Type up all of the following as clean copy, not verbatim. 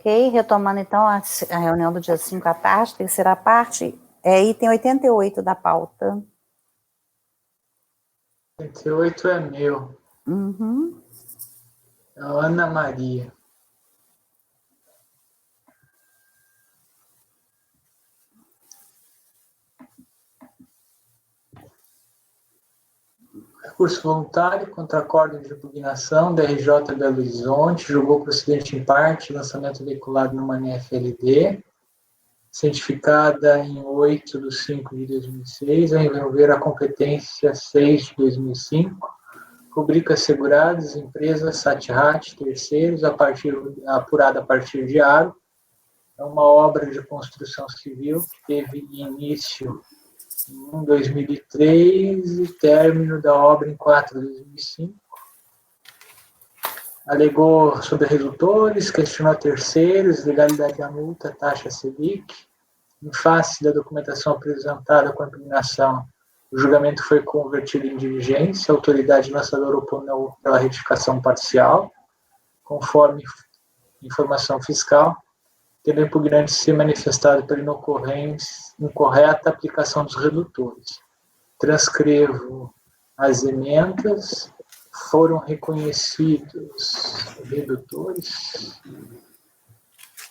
Ok, retomando então a reunião do dia 5 à tarde, terceira parte, item 88 da pauta. 88 é meu. Uhum. É a Ana Maria. Recurso voluntário contra acórdão de impugnação da RJ Belo Horizonte, julgou procedente em parte, lançamento veiculado no Mané FLD, certificada em 8 de 5 de 2006, a envolver a competência 6 de 2005, rubrica segurados, empresas, Satrat, terceiros, apurada a partir de aro. É uma obra de construção civil que teve início em 2003 e término da obra em 4 de 2005. Alegou sobre redutores, questionou terceiros, legalidade da multa, taxa Selic. Em face da documentação apresentada com a impugnação, o julgamento foi convertido em diligência, a autoridade lançadora opôs pela retificação parcial, conforme informação fiscal, tendo o impugnante se manifestado pela incorreta aplicação dos redutores. Transcrevo as emendas, foram reconhecidos redutores,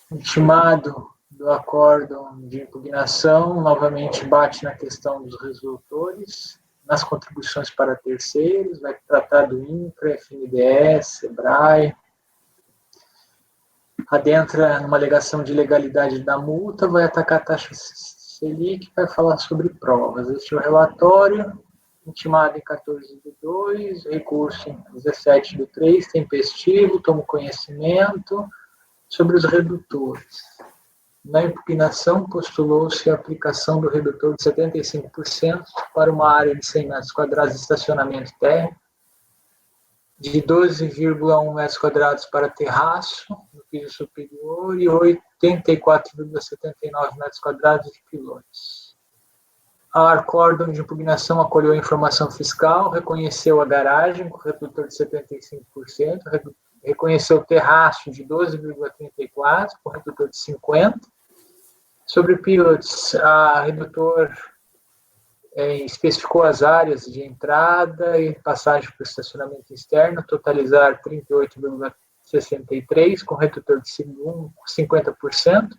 intimado do acórdão de impugnação, novamente bate na questão dos redutores, nas contribuições para terceiros, vai tratar do INCRA, FNDE, SEBRAE, adentra numa alegação de legalidade da multa, vai atacar a taxa Selic, vai falar sobre provas. Este é o relatório, intimado em 14 de 2, recurso em 17 de 3, tempestivo, tomo conhecimento sobre os redutores. Na impugnação, postulou-se a aplicação do redutor de 75% para uma área de 100 metros quadrados de estacionamento térreo, de 12,1 metros quadrados para terraço, no piso superior, e 84,79 metros quadrados de pilões. A acórdão de impugnação acolheu a informação fiscal, reconheceu a garagem com redutor de 75%, reconheceu o terraço de 12,34 com redutor de 50%. Sobre pilots, a redutor especificou as áreas de entrada e passagem para o estacionamento externo, totalizar 38,63 com redutor de 50%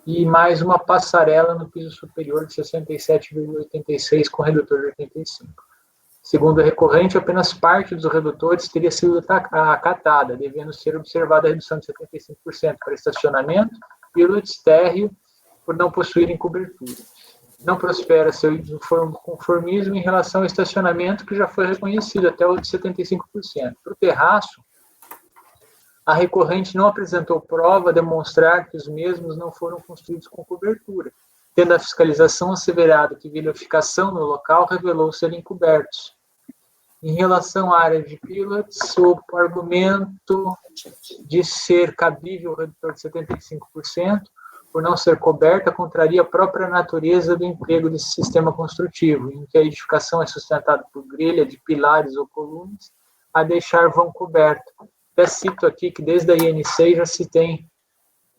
e mais uma passarela no piso superior de 67,86 com redutor de 85%. Segundo a recorrente, apenas parte dos redutores teria sido acatada, devendo ser observada a redução de 75% para estacionamento, pilots, térreo, por não possuírem cobertura. Não prospera seu conformismo em relação ao estacionamento, que já foi reconhecido até o de 75%. Para o terraço, a recorrente não apresentou prova a demonstrar que os mesmos não foram construídos com cobertura, tendo a fiscalização asseverado que verificação no local revelou serem cobertos. Em relação à área de pilots, o argumento de ser cabível o redutor de 75%, por não ser coberta, contraria a própria natureza do emprego desse sistema construtivo, em que a edificação é sustentada por grelha de pilares ou colunas, a deixar vão coberto. Até cito aqui que desde a IN6 já se tem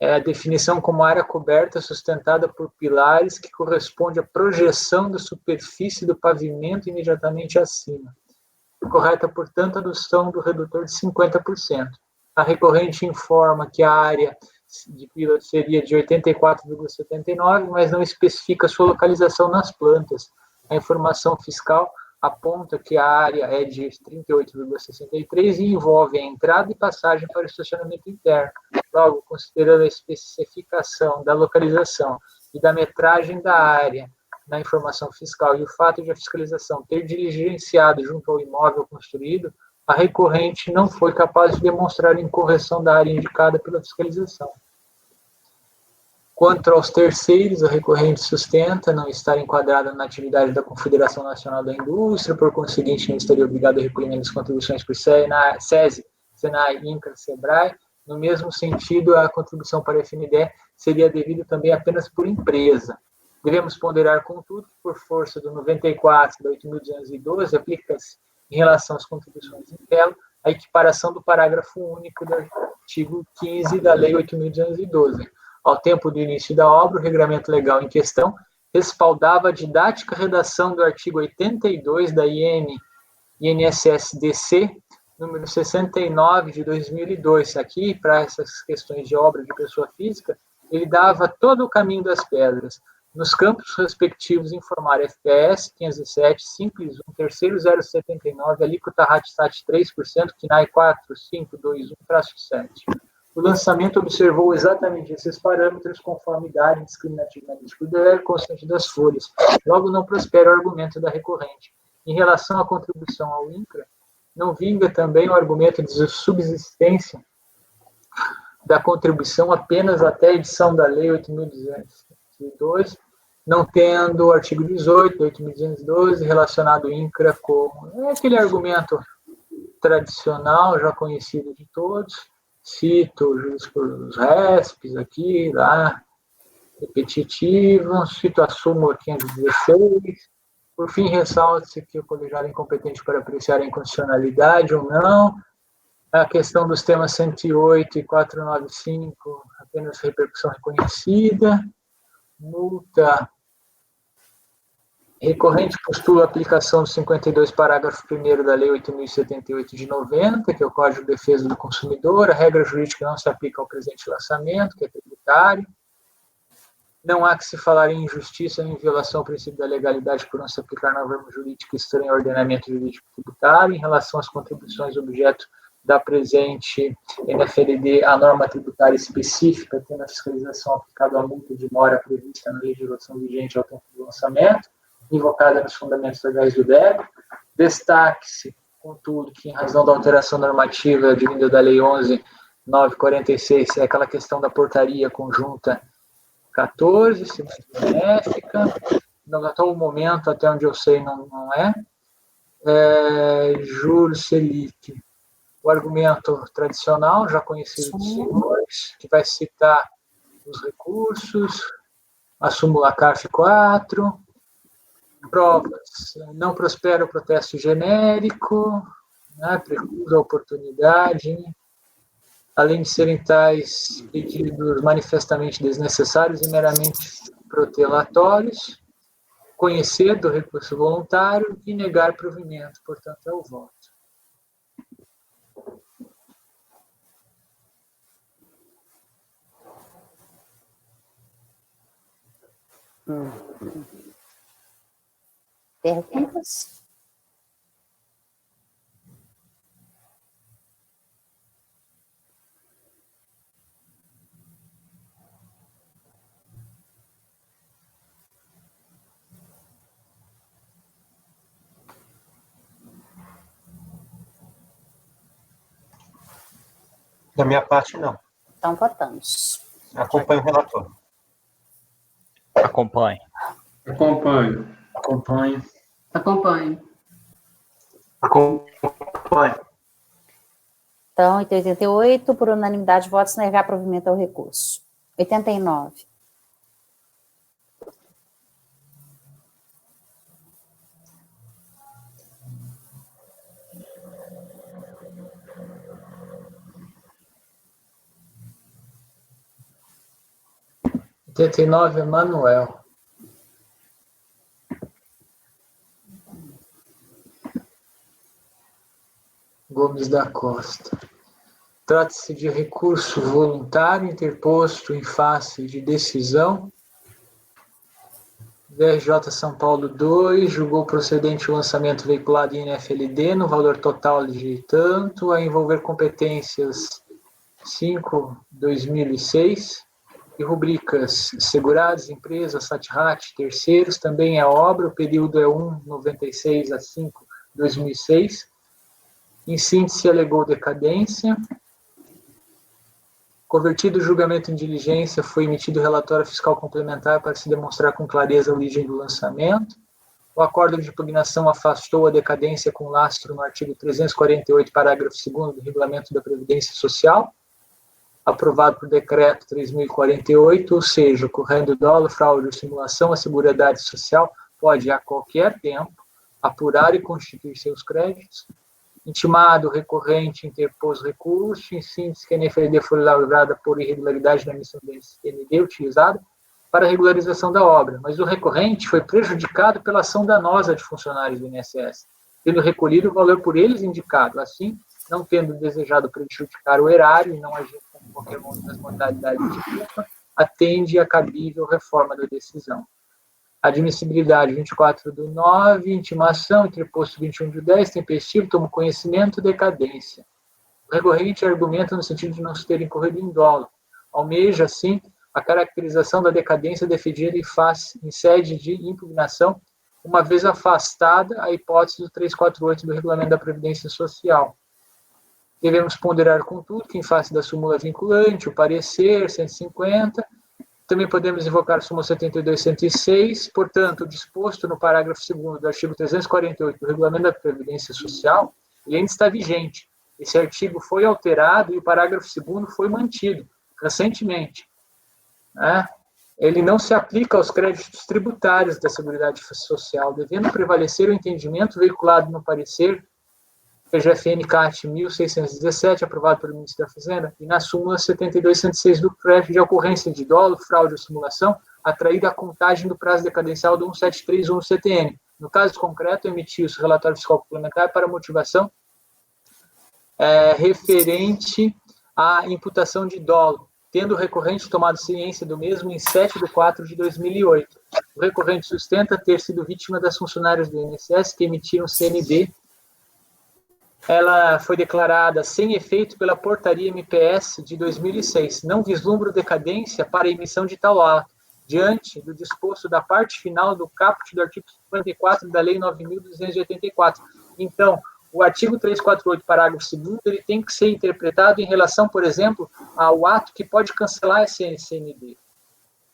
a definição como área coberta sustentada por pilares que corresponde à projeção da superfície do pavimento imediatamente acima. Correta, portanto, a adoção do redutor de 50%. A recorrente informa que a área de piloto seria de 84,79, mas não especifica sua localização nas plantas. A informação fiscal aponta que a área é de 38,63 e envolve a entrada e passagem para o estacionamento interno. Logo, considerando a especificação da localização e da metragem da área na informação fiscal e o fato de a fiscalização ter diligenciado junto ao imóvel construído, a recorrente não foi capaz de demonstrar a incorreção da área indicada pela fiscalização. Quanto aos terceiros, a recorrente sustenta não estar enquadrada na atividade da Confederação Nacional da Indústria, por conseguinte, não estaria obrigado a recolhimento das contribuições por SESI, SENAI, INCRA, SEBRAE. No mesmo sentido, a contribuição para a FNDE seria devida também apenas por empresa. Devemos ponderar, contudo, que por força do 94 da 8.212, aplica-se em relação às contribuições em tela, a equiparação do parágrafo único do artigo 15 da Lei 8.212. Ao tempo do início da obra, o regramento legal em questão respaldava a didática redação do artigo 82 da INSS-DC, número 69 de 2002. Aqui, para essas questões de obra de pessoa física, ele dava todo o caminho das pedras. Nos campos respectivos, informar FPS 507, Simples 1, terceiro 079, alíquota RATSAT 3%, KNAI 4521-7. O lançamento observou exatamente esses parâmetros, conformidade discriminativamente do constante das folhas. Logo, não prospera o argumento da recorrente. Em relação à contribuição ao INCRA, não vinga também o argumento de subsistência da contribuição apenas até a edição da Lei 8.212, não tendo o artigo 18 da 8.212 relacionado ao INCRA como aquele argumento tradicional, já conhecido de todos. Cito os RESPs aqui, lá, repetitivo, cito a súmula 516. Por fim, ressalta-se que o colegiado é incompetente para apreciar a inconstitucionalidade ou não. A questão dos temas 108 e 495, apenas repercussão reconhecida. Multa. Recorrente postula a aplicação do 52, parágrafo 1º da Lei 8.078 de 90, que é o Código de Defesa do Consumidor. A regra jurídica não se aplica ao presente lançamento, que é tributário. Não há que se falar em injustiça nem em violação ao princípio da legalidade por não se aplicar na norma jurídica estranha ao ordenamento jurídico tributário. Em relação às contribuições objeto da presente NFLD, a norma tributária específica, tendo a fiscalização aplicada à multa de mora prevista na legislação vigente ao tempo do lançamento, invocada nos fundamentos legais do débito. Destaque-se, contudo, que em razão da alteração normativa advinda da Lei 11.946, é aquela questão da portaria conjunta 14, segundo benéfica, no atual momento, até onde eu sei, não é. Juros Selic, o argumento tradicional, já conhecido dos senhores, que vai citar os recursos, a súmula CARF 4, provas, não prospera o protesto genérico, né, precusa a oportunidade, além de serem tais pedidos manifestamente desnecessários e meramente protelatórios, conhecer do recurso voluntário e negar provimento, portanto, é o voto. Perguntas? Da minha parte, não. Então, votamos. Acompanho o relator. Acompanho. Acompanho. Acompanho. Acompanho. Acompanho. Então, 88, por unanimidade, votos negar provimento ao recurso. 89. Emanuel. Gomes da Costa. Trata-se de recurso voluntário interposto em face de decisão. VRJ São Paulo 2 julgou procedente o lançamento veiculado em NFLD no valor total de tanto a envolver competências 5/2006 e rubricas segurados, empresas, SATRAT, terceiros, também é obra, o período é 1/96 a 5/2006. Em síntese, alegou decadência. Convertido o julgamento em diligência, foi emitido relatório fiscal complementar para se demonstrar com clareza a origem do lançamento. O acordo de impugnação afastou a decadência com lastro no artigo 348, parágrafo 2º do Regulamento da Previdência Social, aprovado por decreto 3.048, ou seja, ocorrendo dolo, fraude ou simulação, a Seguridade Social pode, a qualquer tempo, apurar e constituir seus créditos, intimado, recorrente, interpôs recurso, em síntese, que a NFD foi lavrada por irregularidade na emissão da CND utilizada para a regularização da obra, mas o recorrente foi prejudicado pela ação danosa de funcionários do INSS, tendo recolhido o valor por eles indicado, assim, não tendo desejado prejudicar o erário e não agindo com qualquer uma das modalidades de culpa, atende a cabível reforma da decisão. Admissibilidade 24/9, intimação, interposto 21/10, tempestivo, tomo conhecimento, decadência. O recorrente argumenta no sentido de não se ter incorrido em dolo. Almeja, assim, a caracterização da decadência defendida em sede de impugnação, uma vez afastada a hipótese do 348 do Regulamento da Previdência Social. Devemos ponderar, contudo, que em face da súmula vinculante, o parecer 150, também podemos invocar a súmula 72/106, portanto, o disposto no parágrafo 2º do artigo 348 do Regulamento da Previdência Social, ele ainda está vigente. Esse artigo foi alterado e o parágrafo 2º foi mantido recentemente. Ele não se aplica aos créditos tributários da Seguridade Social, devendo prevalecer o entendimento veiculado no parecer PGFN-CAT 1617, aprovado pelo Ministro da Fazenda, e na súmula 72/106 do CREF, de ocorrência de dolo, fraude ou simulação, atraída à contagem do prazo decadencial do 1731 CTN. No caso concreto, emitiu-se relatório fiscal complementar para motivação referente à imputação de dolo, tendo o recorrente tomado ciência do mesmo em 7/4/2008. O recorrente sustenta ter sido vítima das funcionárias do INSS que emitiram CND. Ela foi declarada sem efeito pela portaria MPS de 2006. Não vislumbra decadência para a emissão de tal ato, diante do disposto da parte final do caput do artigo 54 da Lei 9.284. Então, o artigo 348, parágrafo 2º, ele tem que ser interpretado em relação, por exemplo, ao ato que pode cancelar esse CND,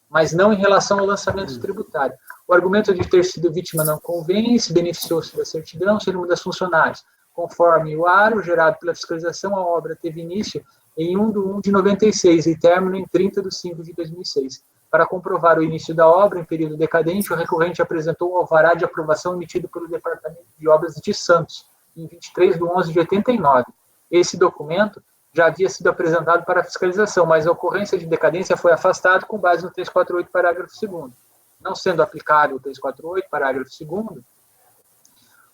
mas não em relação ao lançamento tributário. O argumento de ter sido vítima não convence, beneficiou-se da certidão, sendo uma das funcionárias. Conforme o aro gerado pela fiscalização, a obra teve início em 1/1/96 e término em 30/5/2006. Para comprovar o início da obra em período decadente, o recorrente apresentou o alvará de aprovação emitido pelo Departamento de Obras de Santos, em 23/11/89. Esse documento já havia sido apresentado para a fiscalização, mas a ocorrência de decadência foi afastada com base no 348, parágrafo 2º. Não sendo aplicado o 348, parágrafo 2º,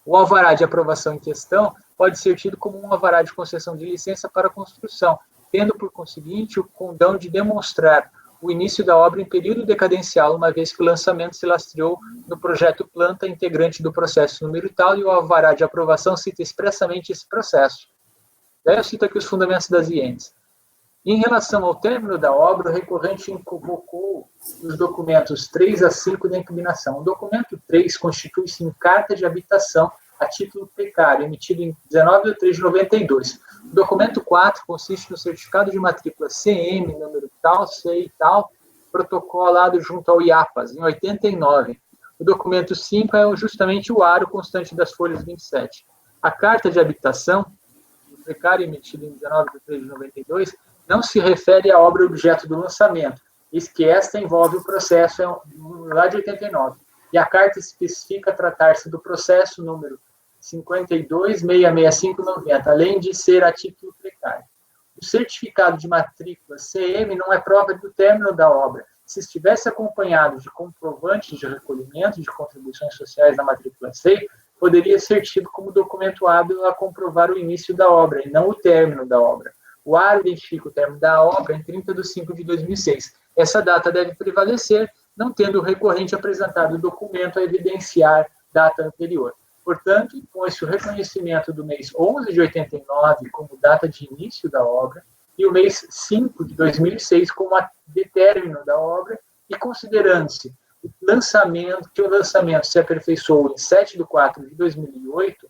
o alvará de aprovação em questão pode ser tido como um alvará de concessão de licença para construção, tendo, por conseguinte, o condão de demonstrar o início da obra em período decadencial, uma vez que o lançamento se lastreou no projeto planta integrante do processo número tal, e o alvará de aprovação cita expressamente esse processo. Daí eu cito aqui os fundamentos das IENs. Em relação ao término da obra, o recorrente invocou os documentos 3 a 5 da impugnação. O documento 3 constitui-se em carta de habitação a título precário, emitido em 19/3/92. O documento 4 consiste no certificado de matrícula CM, número tal, C e tal, protocolado junto ao IAPAS, em 89. O documento 5 é justamente o aro constante das folhas 27. A carta de habitação, do precário, emitida em 19/3/92, não se refere à obra objeto do lançamento, eis que esta envolve o processo lá de 89. E a carta especifica tratar-se do processo número 52.665/90, além de ser a título precário. O certificado de matrícula CM não é prova do término da obra. Se estivesse acompanhado de comprovantes de recolhimento de contribuições sociais na matrícula C, poderia ser tido como documento hábil a comprovar o início da obra, e não o término da obra. O aro identifica o término da obra em 30/5/2006. Essa data deve prevalecer, não tendo o recorrente apresentado o documento a evidenciar data anterior. Portanto, impõe-se o reconhecimento do mês 11 de 89 como data de início da obra e o mês 5 de 2006 como a de término da obra, e considerando-se que o lançamento se aperfeiçoou em 7/4/2008,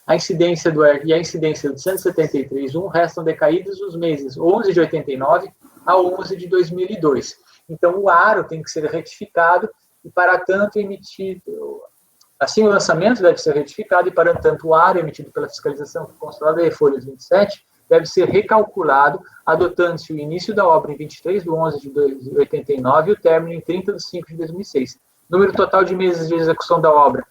a incidência do 173.1 restam decaídos os meses 11 de 89 a 11 de 2002. Então, o aro tem que ser retificado e, para tanto, emitido. Assim, o lançamento deve ser retificado e, para tanto, o aro emitido pela fiscalização consulada de folhas 27 deve ser recalculado, adotando-se o início da obra em 23/11/89 e o término em 30/5/2006. O número total de meses de execução da obra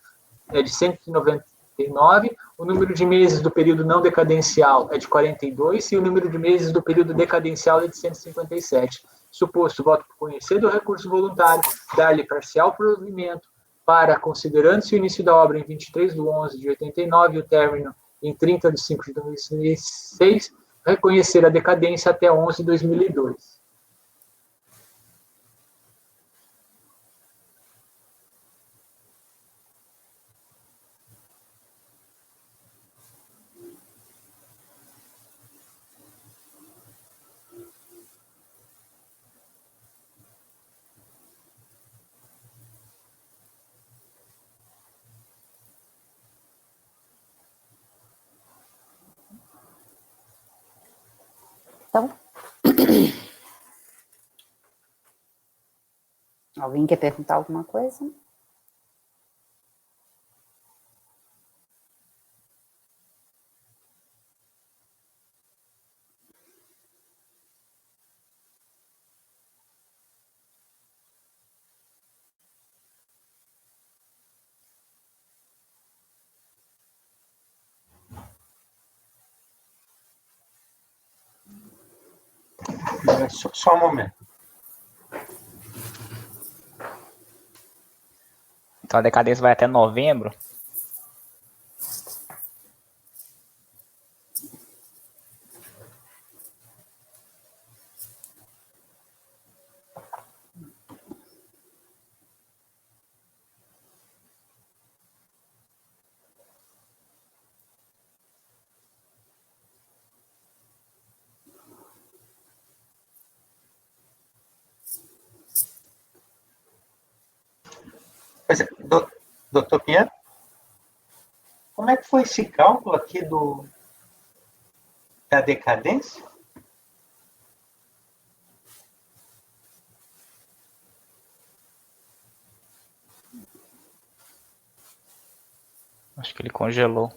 é de 190 89, o número de meses do período não decadencial é de 42 e o número de meses do período decadencial é de 157. Suposto voto por conhecer do recurso voluntário, dar-lhe parcial provimento para, considerando-se o início da obra em 23/11/89 e o término em 30/5/2006, reconhecer a decadência até 11/2002. Então, alguém quer perguntar alguma coisa? Só um momento. Então a decadência vai até novembro. Pois é, doutor Pinheiro, como é que foi esse cálculo aqui da decadência? Acho que ele congelou.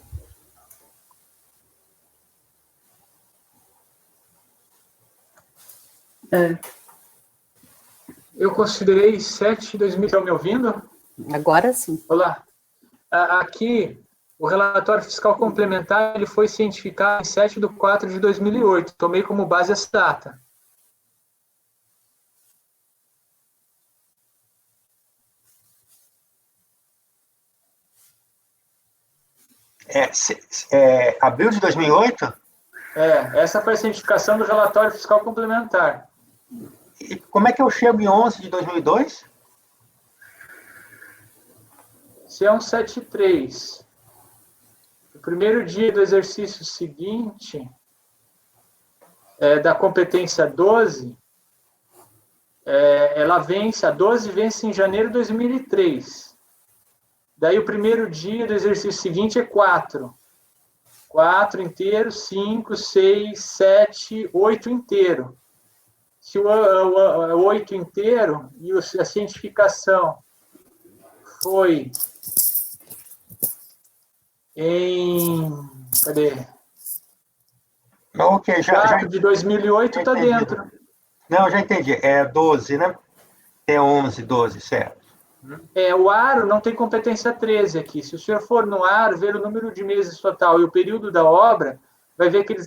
Eu considerei 7 de 2000. Estão me ouvindo? Agora sim. Olá. Aqui, o relatório fiscal complementar ele foi cientificado em 7/4/2008. Tomei como base essa data. Abril de 2008? Essa foi a cientificação do relatório fiscal complementar. E como é que eu chego em 11 de 2002? Se é um 7,3, o primeiro dia do exercício seguinte da competência 12, ela vence, a 12 vence em janeiro de 2003. Daí o primeiro dia do exercício seguinte é 4. 4 inteiro, 5, 6, 7, 8 inteiro. Se o 8 inteiro e a cientificação foi em... Cadê? Ok, já 4 de 2008 está dentro. Não, já entendi. É 12, né? É 11, 12, certo. O aro não tem competência 13 aqui. Se o senhor for no aro, ver o número de meses total e o período da obra, vai ver que ele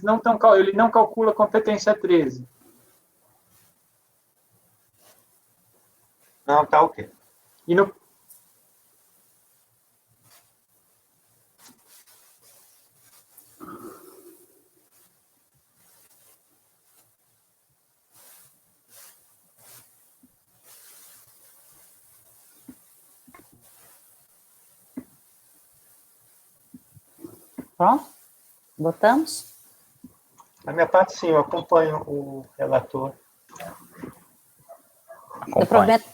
não calcula competência 13. Não, tá ok. E no... Pronto? Botamos? Da minha parte, sim, eu acompanho o relator. O provimento...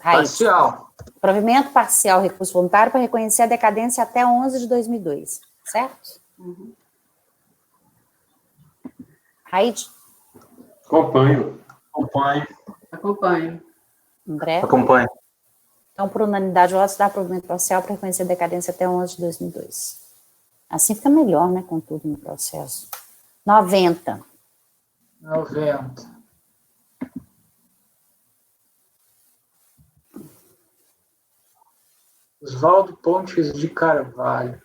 Parcial. Provimento parcial, recurso voluntário para reconhecer a decadência até 11 de 2002, certo? Raide? Acompanho. André? Acompanho. Então, por unanimidade, o voto dá provimento parcial para reconhecer a decadência até 11 de 2002. Assim fica melhor, né, com tudo no processo. 90. 90. Oswaldo Pontes de Carvalho.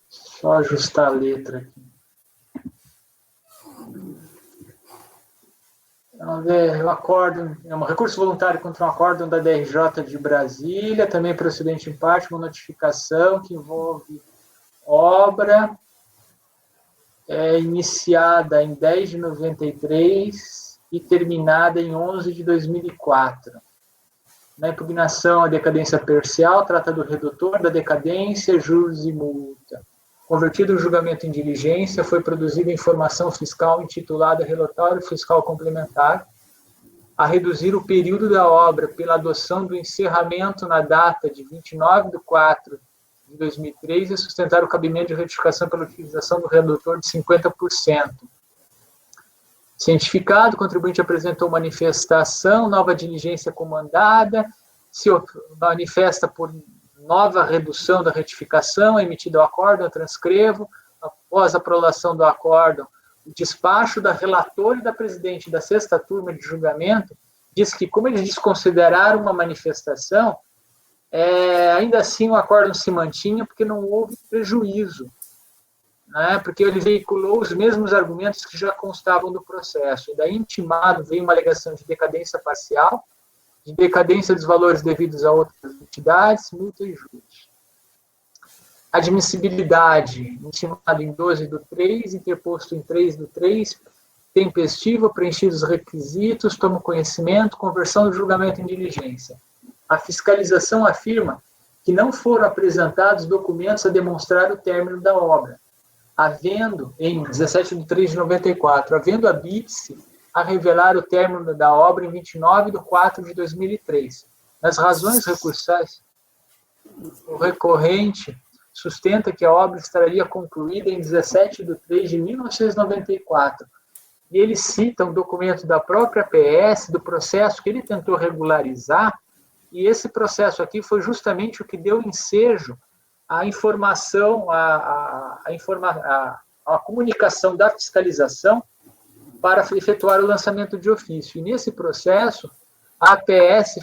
Só ajustar a letra aqui. Vamos ver, o acórdão, é um recurso voluntário contra um acórdão da DRJ de Brasília, também procedente em parte, uma notificação que envolve obra iniciada em 10 de 93 e terminada em 11 de 2004. Na impugnação, a decadência parcial trata do redutor da decadência, juros e multa. Convertido o julgamento em diligência, foi produzida informação fiscal intitulada Relatório Fiscal Complementar, a reduzir o período da obra pela adoção do encerramento na data de 29/4 de 2003 e sustentar o cabimento de retificação pela utilização do redutor de 50%. Cientificado, o contribuinte apresentou manifestação, nova diligência comandada, se manifesta por nova redução da retificação, emitido o acórdão, eu transcrevo, após a aprovação do acórdão, o despacho da relatora e da presidente da 6ª turma de julgamento diz que, como eles desconsideraram uma manifestação, ainda assim o acórdão se mantinha porque não houve prejuízo, né, porque ele veiculou os mesmos argumentos que já constavam do processo. E daí, intimado, veio uma alegação de decadência parcial, de decadência dos valores devidos a outras entidades, multa e juros. Admissibilidade, intimado em 12/3, interposto em 3/3, tempestivo, preenchidos os requisitos, toma conhecimento, conversão do julgamento em diligência. A fiscalização afirma que não foram apresentados documentos a demonstrar o término da obra, havendo, em 17/3 de 94, havendo a BIPSE a revelar o término da obra em 29/4 de 2003. Nas razões recursais, o recorrente sustenta que a obra estaria concluída em 17/3 de 1994. E ele cita um documento da própria PS, do processo que ele tentou regularizar, e esse processo aqui foi justamente o que deu ensejo à informação, à comunicação da fiscalização para efetuar o lançamento de ofício. E nesse processo, a APS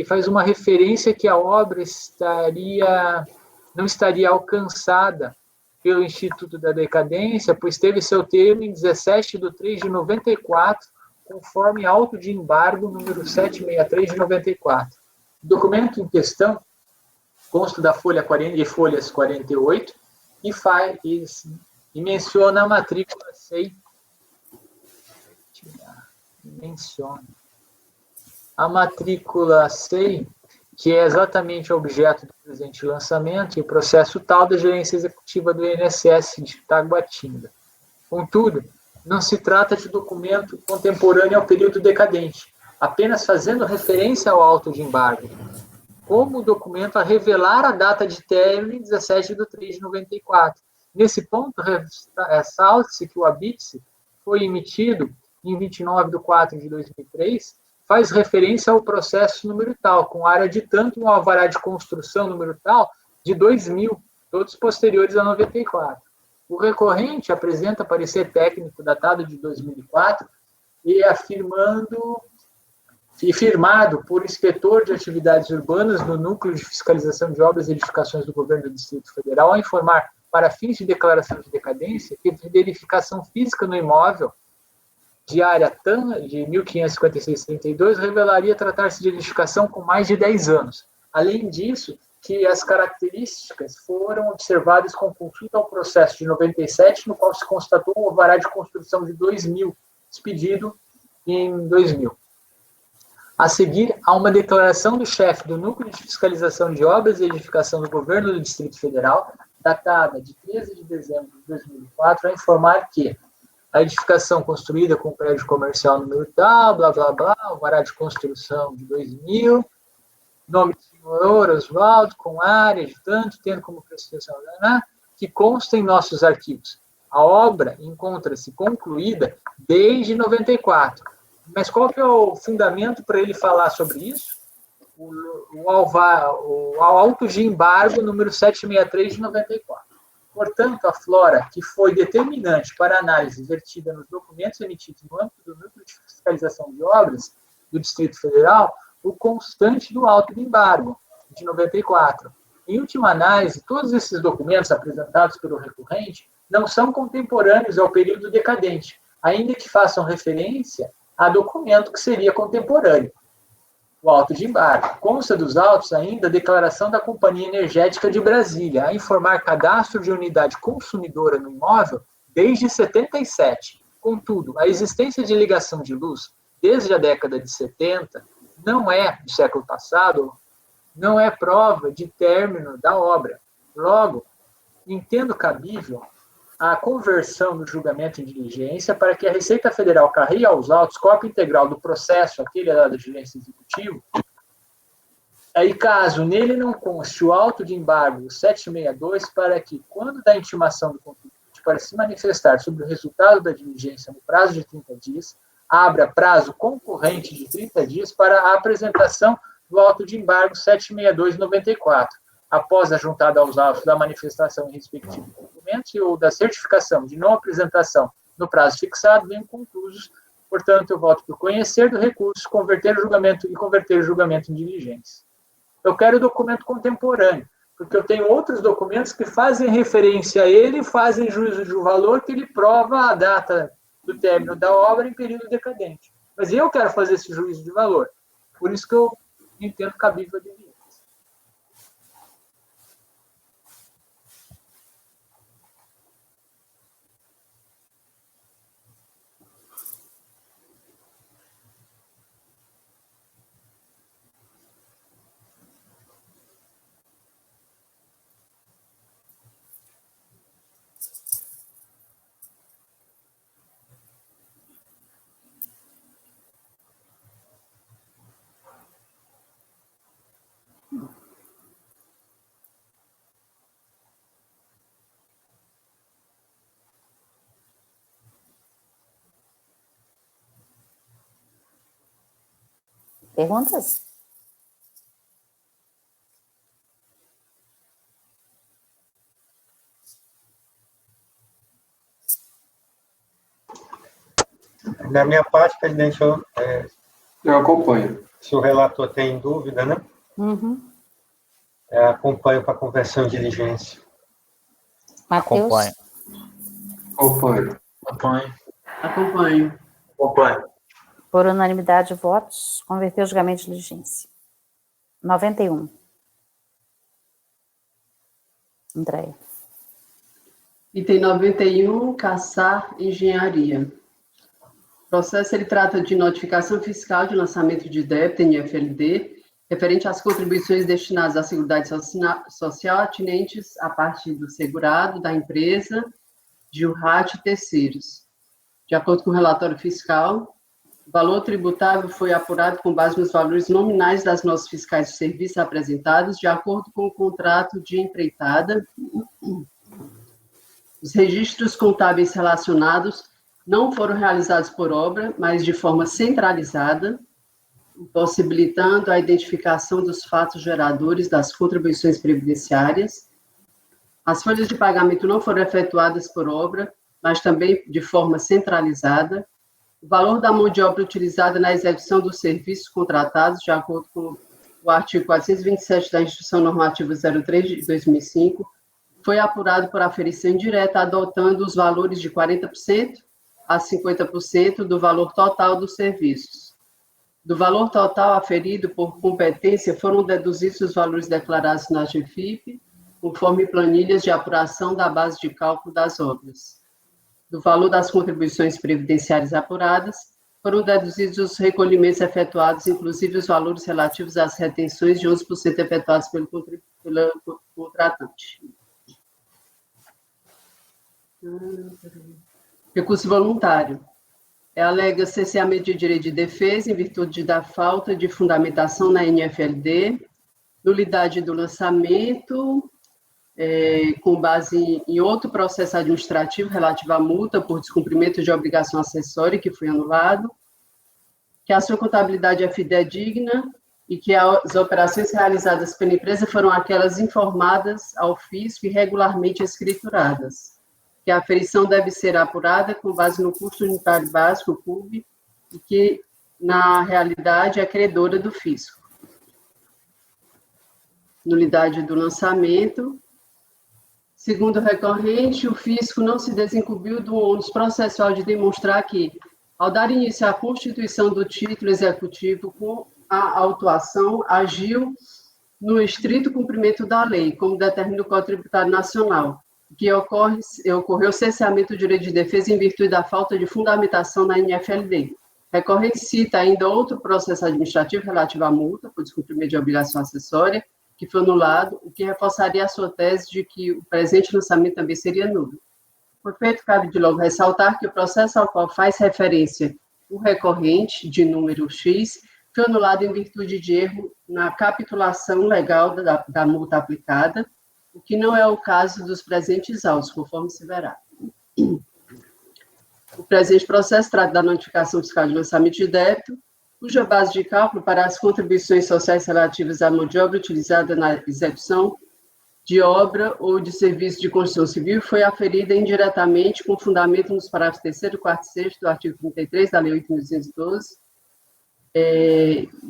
faz uma referência que a obra não estaria alcançada pelo Instituto da Decadência, pois teve seu termo em 17/3 de 94, conforme auto de embargo número 763 de 94. O documento em questão consta da folha 40 e folhas 48 e menciona a matrícula SEI. Menciona a matrícula SEI, que é exatamente o objeto do presente lançamento, e o processo tal da gerência executiva do INSS de Taguatinga. Contudo, não se trata de documento contemporâneo ao período decadente, apenas fazendo referência ao auto de embargo, como o documento a revelar a data de término em 17/3 de 94. Nesse ponto, ressalta-se que o ABITSE foi emitido em 29/4 de 2003, faz referência ao processo número tal, com área de tanto um alvará de construção número tal de 2000, todos posteriores a 94. O recorrente apresenta parecer técnico datado de 2004 e firmado por inspetor de atividades urbanas no Núcleo de Fiscalização de Obras e Edificações do Governo do Distrito Federal, a informar, para fins de declaração de decadência, que verificação física no imóvel de área TAN de 1556/32 revelaria tratar-se de edificação com mais de 10 anos. Além disso, que as características foram observadas com consulta ao processo de 97, no qual se constatou um alvará de construção de 2000, expedido em 2000. A seguir, há uma declaração do chefe do Núcleo de Fiscalização de Obras e Edificação do Governo do Distrito Federal, datada de 13 de dezembro de 2004, a informar que a edificação construída com prédio comercial número tal, blá, blá, blá, alvará de construção de 2000, nome do senhor Oswaldo, com área de tanto, tendo como prestação, que consta em nossos arquivos. A obra encontra-se concluída desde 94. Mas qual que é o fundamento para ele falar sobre isso? O auto de embargo número 763 de 94. Portanto, a Flora, que foi determinante para a análise vertida nos documentos emitidos no âmbito do Núcleo de Fiscalização de Obras do Distrito Federal, o constante do auto de embargo, de 94. Em última análise, todos esses documentos apresentados pelo recorrente não são contemporâneos ao período decadente, ainda que façam referência a documento que seria contemporâneo, o auto de embargo. Consta dos autos ainda a declaração da Companhia Energética de Brasília, a informar cadastro de unidade consumidora no imóvel desde 77. Contudo, a existência de ligação de luz desde a década de 70 não é, do século passado, não é prova de término da obra. Logo, entendo cabível a conversão do julgamento em diligência para que a Receita Federal carregue aos autos cópia integral do processo, aquele da diligência executiva, aí caso nele não conste o auto de embargo 762, para que, quando da intimação do contribuinte para se manifestar sobre o resultado da diligência no prazo de 30 dias, abra prazo concorrente de 30 dias para a apresentação do auto de embargo 762/94, após a juntada aos autos da manifestação em respectivo documento ou da certificação de não apresentação no prazo fixado, bem conclusos. Portanto, eu voto por conhecer do recurso, converter o julgamento em diligência. Eu quero o documento contemporâneo, porque eu tenho outros documentos que fazem referência a ele, fazem juízo de valor, que ele prova a data do término da obra em período decadente. Mas eu quero fazer esse juízo de valor. Por isso que eu entendo cabível a diligência. Perguntas? Da minha parte, presidente, Eu acompanho. se o relator tem dúvida, né? Uhum. Acompanho para conversão em diligência. Matheus? Acompanho. Acompanho. Acompanho. Por unanimidade de votos, converter o julgamento de diligência. 91. Andréia. Item 91, Caçar Engenharia. O processo ele trata de notificação fiscal de lançamento de débito em FLD, referente às contribuições destinadas à Seguridade Social atinentes à parte do segurado, da empresa, de URAT e terceiros. De acordo com o relatório fiscal, o valor tributável foi apurado com base nos valores nominais das notas fiscais de serviços apresentados, de acordo com o contrato de empreitada. Os registros contábeis relacionados não foram realizados por obra, mas de forma centralizada, possibilitando a identificação dos fatos geradores das contribuições previdenciárias. As folhas de pagamento não foram efetuadas por obra, mas também de forma centralizada. O valor da mão de obra utilizada na execução dos serviços contratados, de acordo com o artigo 427 da Instrução Normativa 03 de 2005, foi apurado por aferição indireta, adotando os valores de 40% a 50% do valor total dos serviços. Do valor total aferido por competência, foram deduzidos os valores declarados na GFIP, conforme planilhas de apuração da base de cálculo das obras. Do valor das contribuições previdenciárias apuradas, foram deduzidos os recolhimentos efetuados, inclusive os valores relativos às retenções de 11% efetuados pelo contratante. Recurso voluntário. Alega cerceamento de direito de defesa em virtude da falta de fundamentação na NFLD, nulidade do lançamento, com base em outro processo administrativo relativo à multa por descumprimento de obrigação acessória que foi anulado, que a sua contabilidade é fidedigna e que as operações realizadas pela empresa foram aquelas informadas ao fisco e regularmente escrituradas, que a aferição deve ser apurada com base no custo unitário básico, CUB, e que, na realidade, é credora do fisco. Nulidade do lançamento. Segundo o recorrente, o fisco não se desincumbiu do ônus processual de demonstrar que, ao dar início à constituição do título executivo com a autuação, agiu no estrito cumprimento da lei, como determina o Código Tributário Nacional, que ocorreu cesseamento do direito de defesa em virtude da falta de fundamentação na NFLD. Recorrente cita ainda outro processo administrativo relativo à multa por descumprimento de obrigação acessória, que foi anulado, o que reforçaria a sua tese de que o presente lançamento também seria nulo. Por feito, cabe de logo ressaltar que o processo ao qual faz referência o recorrente, de número X, foi anulado em virtude de erro na capitulação legal da multa aplicada, o que não é o caso dos presentes autos, conforme se verá. O presente processo trata da notificação fiscal de lançamento de débito, cuja base de cálculo para as contribuições sociais relativas à mão de obra utilizada na execução de obra ou de serviço de construção civil foi aferida indiretamente com fundamento nos parágrafos 3º, 4º e 6º do artigo 33 da Lei 8.212,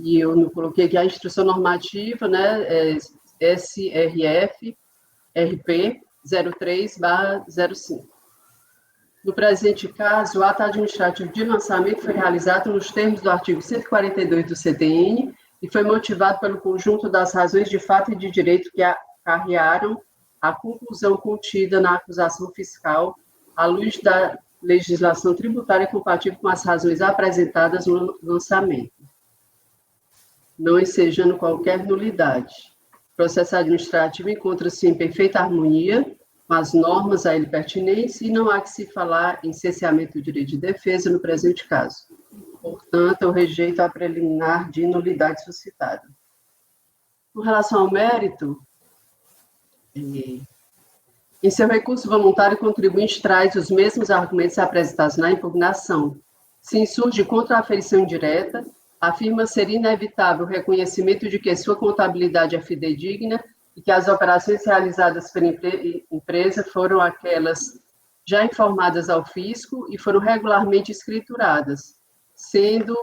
e eu não coloquei aqui a instrução normativa, né, SRF RP 03/05. No presente caso, o ato administrativo de lançamento foi realizado nos termos do artigo 142 do CTN e foi motivado pelo conjunto das razões de fato e de direito que acarrearam a conclusão contida na acusação fiscal à luz da legislação tributária compatível com as razões apresentadas no lançamento, não ensejando qualquer nulidade. O processo administrativo encontra-se em perfeita harmonia com as normas a ele pertinentes e não há que se falar em cesseamento do direito de defesa no presente caso. Portanto, eu rejeito a preliminar de nulidade suscitada. Com relação ao mérito, em seu recurso voluntário, o contribuinte traz os mesmos argumentos apresentados na impugnação. Se insurge contra a aferição indireta, afirma ser inevitável o reconhecimento de que sua contabilidade é fidedigna e que as operações realizadas pela empresa foram aquelas já informadas ao fisco e foram regularmente escrituradas, sendo,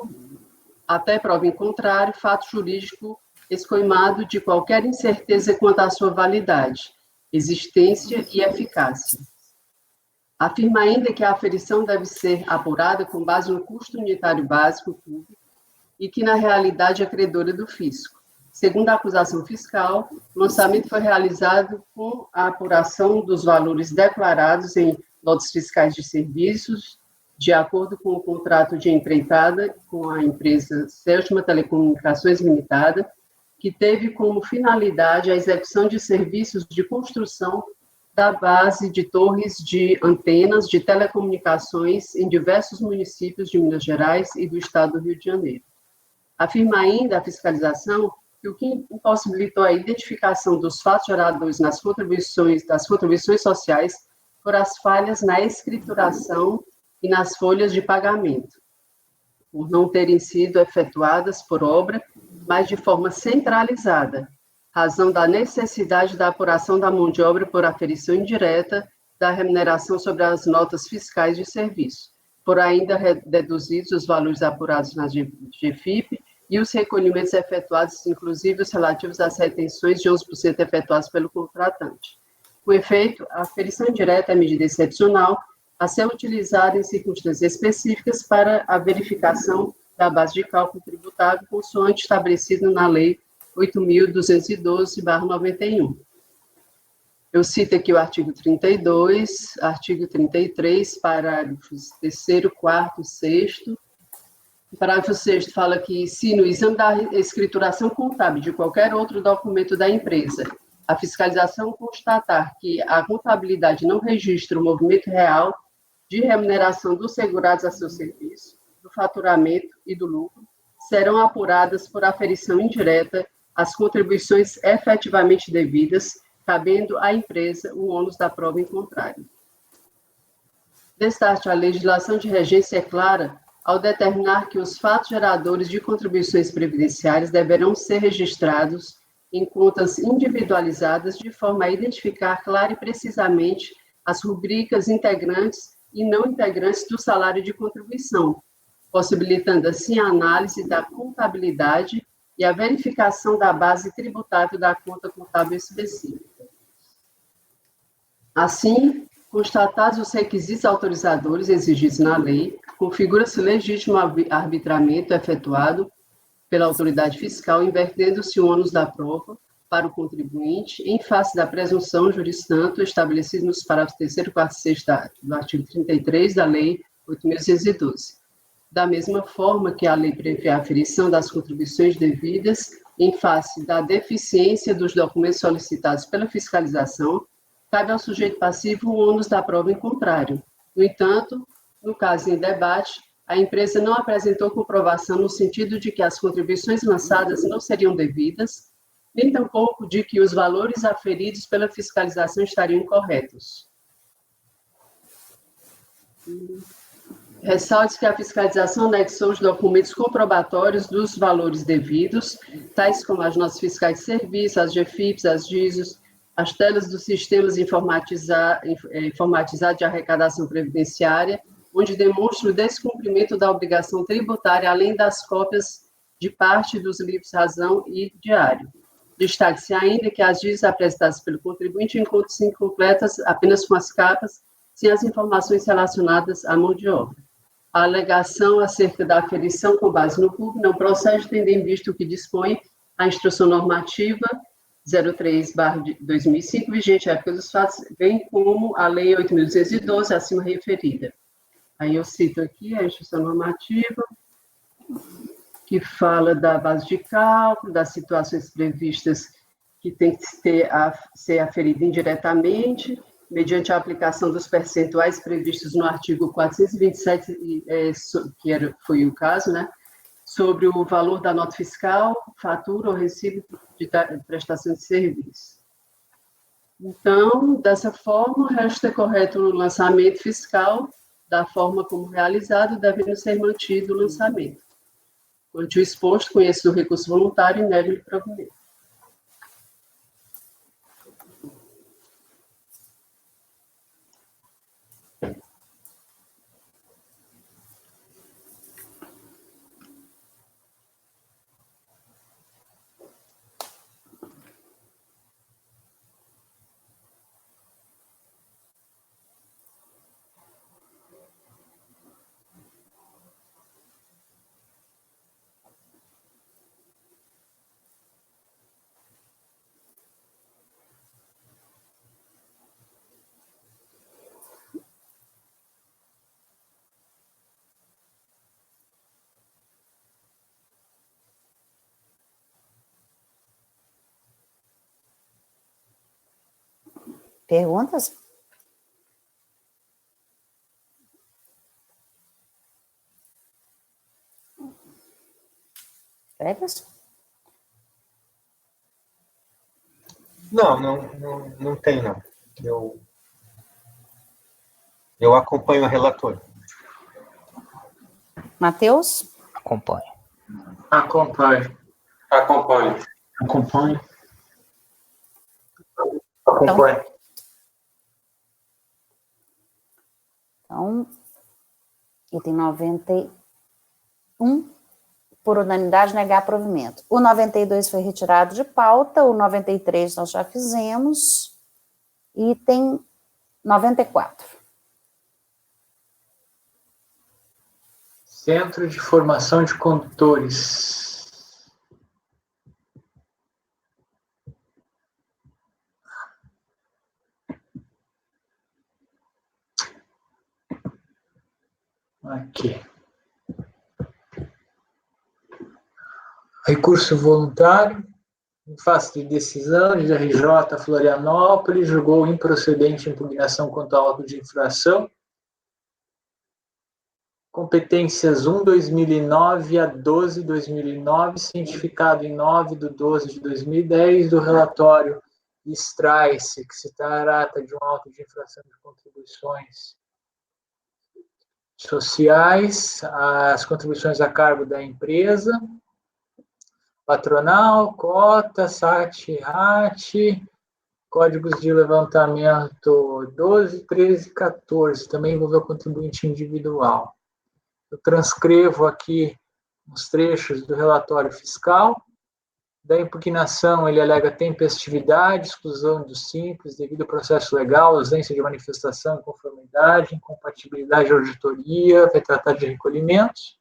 até prova em contrário, fato jurídico escoimado de qualquer incerteza quanto à sua validade, existência e eficácia. Afirma ainda que a aferição deve ser apurada com base no custo unitário básico público e que, na realidade, é credora do fisco. Segundo a acusação fiscal, o lançamento foi realizado com a apuração dos valores declarados em lotes fiscais de serviços, de acordo com o contrato de empreitada com a empresa Celsma Telecomunicações Limitada, que teve como finalidade a execução de serviços de construção da base de torres de antenas de telecomunicações em diversos municípios de Minas Gerais e do estado do Rio de Janeiro. Afirma ainda a fiscalização que o que impossibilitou a identificação dos fatos geradores das contribuições sociais foram as falhas na escrituração e nas folhas de pagamento, por não terem sido efetuadas por obra, mas de forma centralizada, razão da necessidade da apuração da mão de obra por aferição indireta da remuneração sobre as notas fiscais de serviço, por ainda deduzidos os valores apurados na GFIP e os recolhimentos efetuados, inclusive os relativos às retenções de 11% efetuados pelo contratante. Com efeito, a aferição indireta é medida excepcional a ser utilizada em circunstâncias específicas para a verificação da base de cálculo tributável consoante estabelecido na Lei 8.212/91. Eu cito aqui o artigo 32, artigo 33, parágrafos 3º, 4º e 6º. O parágrafo 6º fala que, se no exame da escrituração contábil de qualquer outro documento da empresa, a fiscalização constatar que a contabilidade não registra o movimento real de remuneração dos segurados a seu serviço, do faturamento e do lucro, serão apuradas por aferição indireta as contribuições efetivamente devidas, cabendo à empresa o ônus da prova em contrário. Destaque, a legislação de regência é clara ao determinar que os fatos geradores de contribuições previdenciárias deverão ser registrados em contas individualizadas de forma a identificar clara e precisamente as rubricas integrantes e não integrantes do salário de contribuição, possibilitando assim a análise da contabilidade e a verificação da base tributável da conta contábil específica. Assim, constatados os requisitos autorizadores exigidos na lei, configura-se legítimo arbitramento efetuado pela autoridade fiscal, invertendo-se o ônus da prova para o contribuinte em face da presunção jurisditanto estabelecida nos parágrafos 3º, 4º e 6 do artigo 33 da Lei 8.612. Da mesma forma que a lei prevê a aferição das contribuições devidas em face da deficiência dos documentos solicitados pela fiscalização, cabe ao sujeito passivo o ônus da prova em contrário. No entanto, no caso em debate, a empresa não apresentou comprovação no sentido de que as contribuições lançadas não seriam devidas, nem tampouco de que os valores aferidos pela fiscalização estariam corretos. Ressalte que a fiscalização anexou os documentos comprobatórios dos valores devidos, tais como as notas fiscais de serviço, as GFIPs, as GISOs, as telas dos sistemas informatizados de arrecadação previdenciária, onde demonstra o descumprimento da obrigação tributária, além das cópias de parte dos livros razão e diário. Destaque-se ainda que as GIS apresentadas pelo contribuinte encontram-se incompletas apenas com as capas, sem as informações relacionadas à mão de obra. A alegação acerca da aferição com base no PUB não procede, tendo em vista o que dispõe a Instrução Normativa 03/2005, vigente à época dos fatos, bem como a Lei 8.212, acima referida. Aí eu cito aqui a Instrução Normativa, que fala da base de cálculo, das situações previstas que tem que ser aferida indiretamente, mediante a aplicação dos percentuais previstos no artigo 427, foi o caso, né, sobre o valor da nota fiscal, fatura ou recibo de prestação de serviço. Então, dessa forma, resta correto o lançamento fiscal, da forma como realizado, devendo ser mantido o lançamento. Quanto ao exposto, conheço o recurso voluntário e nego-lhe provimento. Perguntas? Prévias? Não tem, não. Eu acompanho o relator. Matheus? Acompanho. Acompanho. Acompanho. Acompanho. Acompanho. Então, item 91, por unanimidade, negar provimento. O 92 foi retirado de pauta, o 93 nós já fizemos, item 94. Centro de Formação de Condutores. Aqui. Recurso voluntário, em face de decisão de RJ Florianópolis, julgou improcedente a impugnação quanto ao auto de infração. Competências 1/2009 a 12/2009, cientificado em 9/12/2010, do relatório extrai-se que se trata de um auto de infração de contribuições sociais, as contribuições a cargo da empresa, patronal, cota, SAT, RAT, códigos de levantamento 12, 13 e 14, também envolveu contribuinte individual. Eu transcrevo aqui os trechos do relatório fiscal. Da impugnação, ele alega tempestividade, exclusão do simples, devido ao processo legal, ausência de manifestação, inconformidade, incompatibilidade de auditoria, vai tratar de recolhimentos.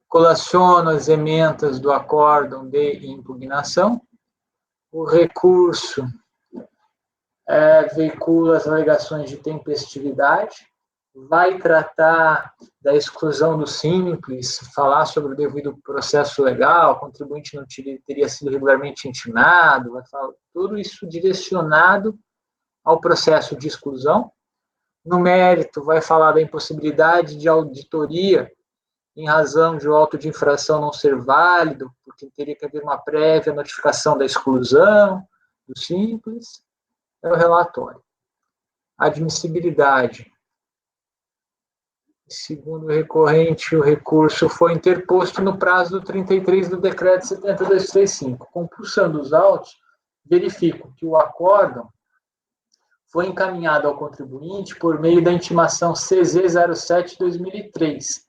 Colaciono as emendas do acórdão de impugnação. O recurso veicula as alegações de tempestividade, vai tratar da exclusão do simples, falar sobre o devido processo legal, o contribuinte não teria sido regularmente intimado, vai falar tudo isso direcionado ao processo de exclusão. No mérito, vai falar da impossibilidade de auditoria em razão de o auto de infração não ser válido, porque teria que haver uma prévia notificação da exclusão do simples. É o relatório. Admissibilidade. Segundo o recorrente, o recurso foi interposto no prazo do 33 do decreto 7235. Compulsando os autos, verifico que o acórdão foi encaminhado ao contribuinte por meio da intimação CZ 07/2003,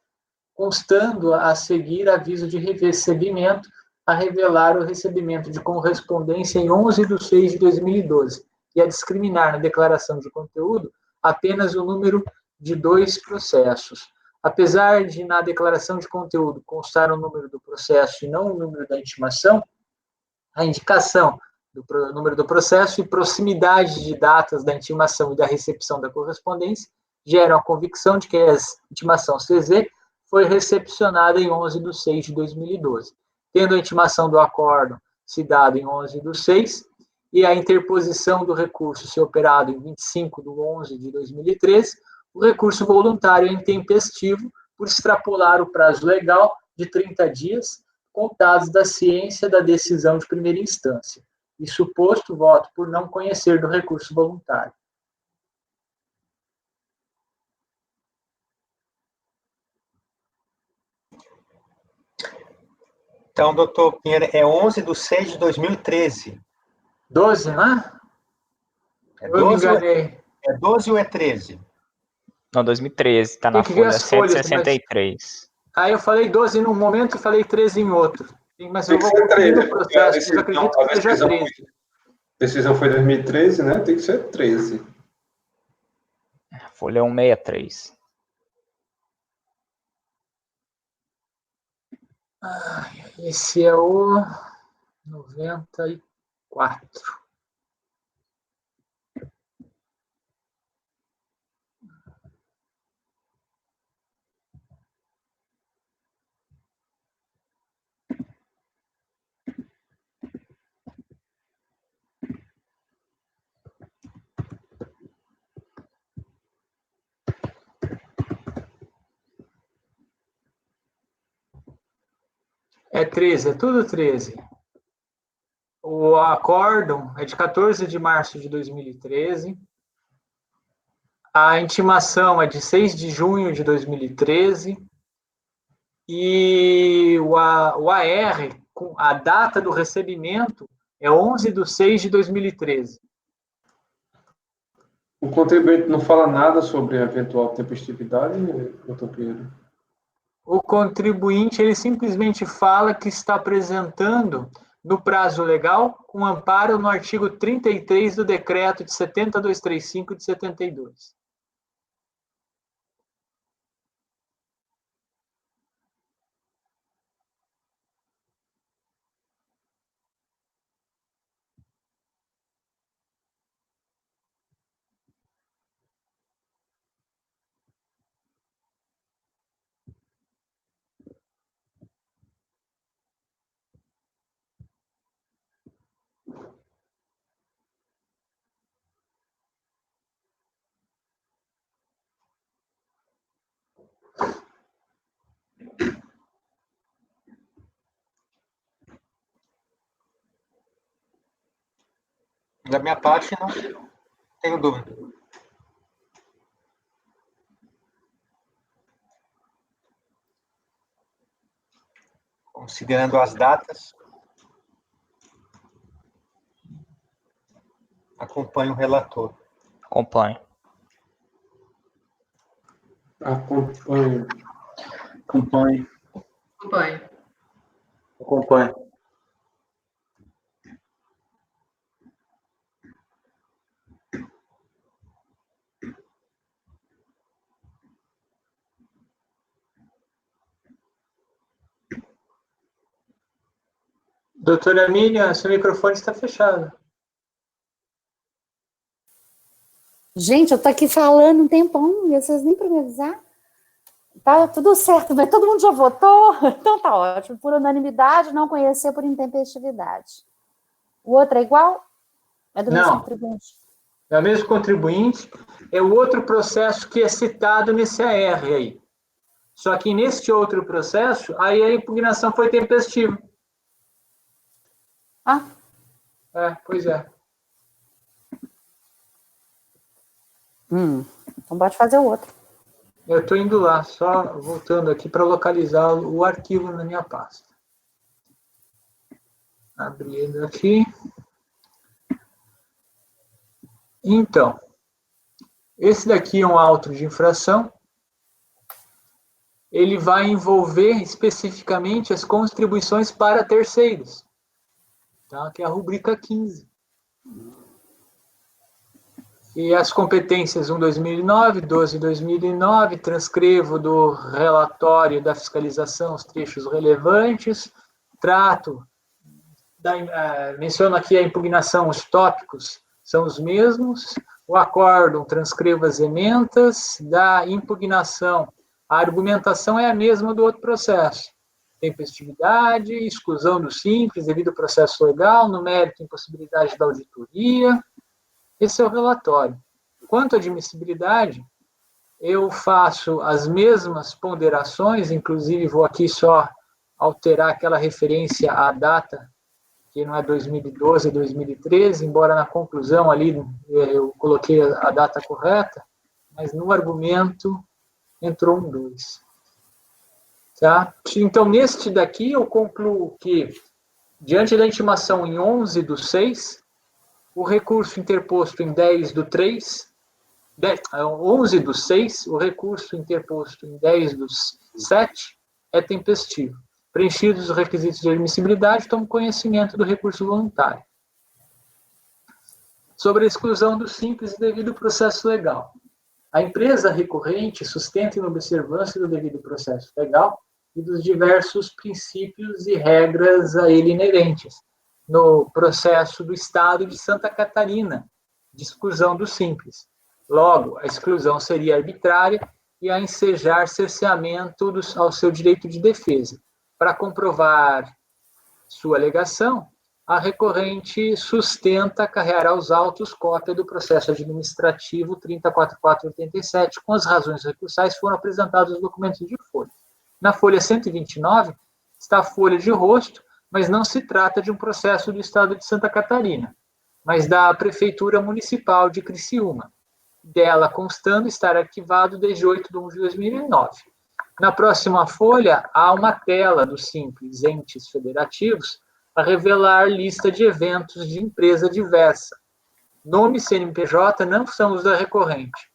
constando a seguir aviso de recebimento a revelar o recebimento de correspondência em 11/6/2012 e a discriminar na declaração de conteúdo apenas o número de 2 processos. Apesar de, na declaração de conteúdo, constar o número do processo e não o número da intimação, a indicação do número do processo e proximidade de datas da intimação e da recepção da correspondência geram a convicção de que a intimação CZ foi recepcionada em 11/6/2012, tendo a intimação do acórdão se dado em 11/6 e a interposição do recurso se operado em 25/11/2013, o recurso voluntário é intempestivo por extrapolar o prazo legal de 30 dias, contados da ciência da decisão de primeira instância. E suposto voto por não conhecer do recurso voluntário. Então, doutor Pinheiro, é 11/6/2013. 12, né? É Eu me 12, enganei. é 12 ou é 13? Não, 2013, tá Tem na que ver folha as folhas, 163. Aí eu falei 12 num momento e falei 13 em outro. Mas Tem eu que vou ser conferir 13, no porque a processo, mas eu acredito que seja 13. decisão foi 2013, né? Tem que ser 13. Folha 163. Esse é o 94. É 13, é tudo 13. O acórdão é de 14 de março de 2013. A intimação é de 6 de junho de 2013. E o AR, com a data do recebimento, é 11/6/2013. O contribuinte não fala nada sobre a eventual tempestividade, doutor Pinheiro? O contribuinte, ele simplesmente fala que está apresentando, no prazo legal, com amparo no artigo 33 do decreto de 7235 de 72. Da minha parte, não tenho dúvida. Considerando as datas, acompanho o relator. Acompanho. Acompanho. Acompanho. Acompanho. Acompanho. Doutora Miriam, seu microfone está fechado. Gente, eu tô aqui falando um tempão, e vocês nem para me avisar. Tá tudo certo, mas todo mundo já votou? Então tá ótimo. Por unanimidade, não conhecer por intempestividade. O outro é igual? É do mesmo contribuinte? É o mesmo contribuinte, é o outro processo que é citado nesse AR aí. Só que neste outro processo, aí a impugnação foi tempestiva. Ah, Pois é. então pode fazer o outro. Eu estou indo lá, só voltando aqui para localizar o arquivo na minha pasta. Abrindo aqui. Então, esse daqui é um auto de infração. Ele vai envolver especificamente as contribuições para terceiros. Tá? Que é a rubrica 15. E as competências 1/2009, 12/2009, transcrevo do relatório da fiscalização os trechos relevantes, menciono aqui a impugnação, os tópicos são os mesmos, o acórdão, transcrevo as ementas, da impugnação, a argumentação é a mesma do outro processo. Tempestividade, exclusão do simples devido ao processo legal, no mérito, impossibilidade da auditoria. Esse é o relatório. Quanto à admissibilidade, eu faço as mesmas ponderações, inclusive vou aqui só alterar aquela referência à data, que não é 2012, é 2013, embora na conclusão ali eu coloquei a data correta, mas no argumento entrou um 2. Tá? Então, neste daqui, eu concluo que, diante da intimação em 11/6, o recurso interposto em 11/6, o recurso interposto em 10/7 é tempestivo. Preenchidos os requisitos de admissibilidade, tomo conhecimento do recurso voluntário. Sobre a exclusão do simples e devido processo legal. A empresa recorrente sustenta em observância do devido processo legal e dos diversos princípios e regras a ele inerentes, no processo do Estado de Santa Catarina, de exclusão do simples. Logo, a exclusão seria arbitrária e a ensejar cerceamento ao seu direito de defesa. Para comprovar sua alegação, a recorrente sustenta acarrear aos autos cópia do processo administrativo 30.4487, com as razões recursais foram apresentados os documentos de folha. Na folha 129 está a folha de rosto, mas não se trata de um processo do Estado de Santa Catarina, mas da Prefeitura Municipal de Criciúma, dela constando estar arquivado desde 8/1/2009. Na próxima folha, há uma tela dos simples entes federativos a revelar lista de eventos de empresa diversa. Nome e CNPJ não são os da recorrente.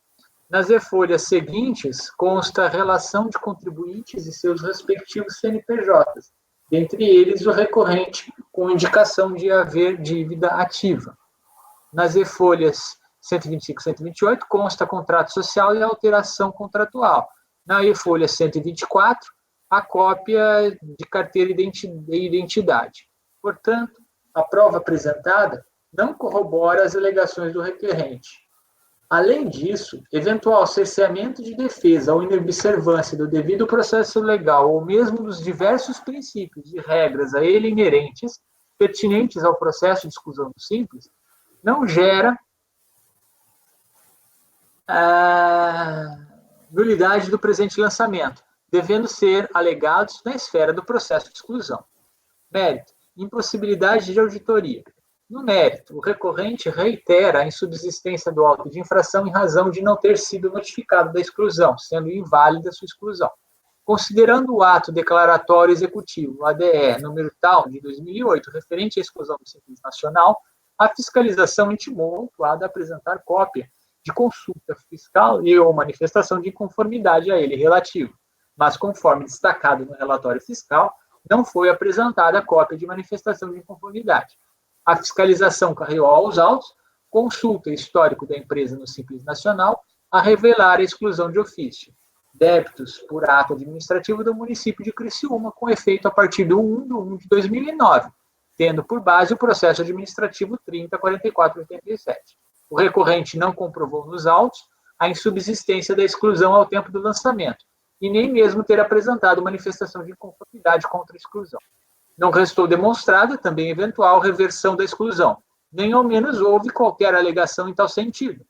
Nas e-folhas seguintes, consta a relação de contribuintes e seus respectivos CNPJs, dentre eles o recorrente com indicação de haver dívida ativa. Nas e-folhas 125 e 128, consta contrato social e alteração contratual. Na e-folha 124, a cópia de carteira de identidade. Portanto, a prova apresentada não corrobora as alegações do requerente. Além disso, eventual cerceamento de defesa ou inobservância do devido processo legal ou mesmo dos diversos princípios e regras a ele inerentes, pertinentes ao processo de exclusão do simples, não gera nulidade do presente lançamento, devendo ser alegados na esfera do processo de exclusão. Mérito: impossibilidade de auditoria. No mérito, o recorrente reitera a insubsistência do auto de infração em razão de não ter sido notificado da exclusão, sendo inválida sua exclusão. Considerando o ato declaratório executivo, ADE, número tal, de 2008, referente à exclusão do Simples Nacional, a fiscalização intimou o autuado a apresentar cópia de consulta fiscal e ou manifestação de inconformidade a ele relativo, mas conforme destacado no relatório fiscal, não foi apresentada cópia de manifestação de inconformidade. A fiscalização carregou aos autos consulta histórico da empresa no Simples Nacional a revelar a exclusão de ofício, débitos por ato administrativo do município de Criciúma, com efeito a partir do 1 de 2009, tendo por base o processo administrativo 304487. O recorrente não comprovou nos autos a insubsistência da exclusão ao tempo do lançamento, e nem mesmo ter apresentado manifestação de inconformidade contra a exclusão. Não restou demonstrada também eventual reversão da exclusão, nem ao menos houve qualquer alegação em tal sentido.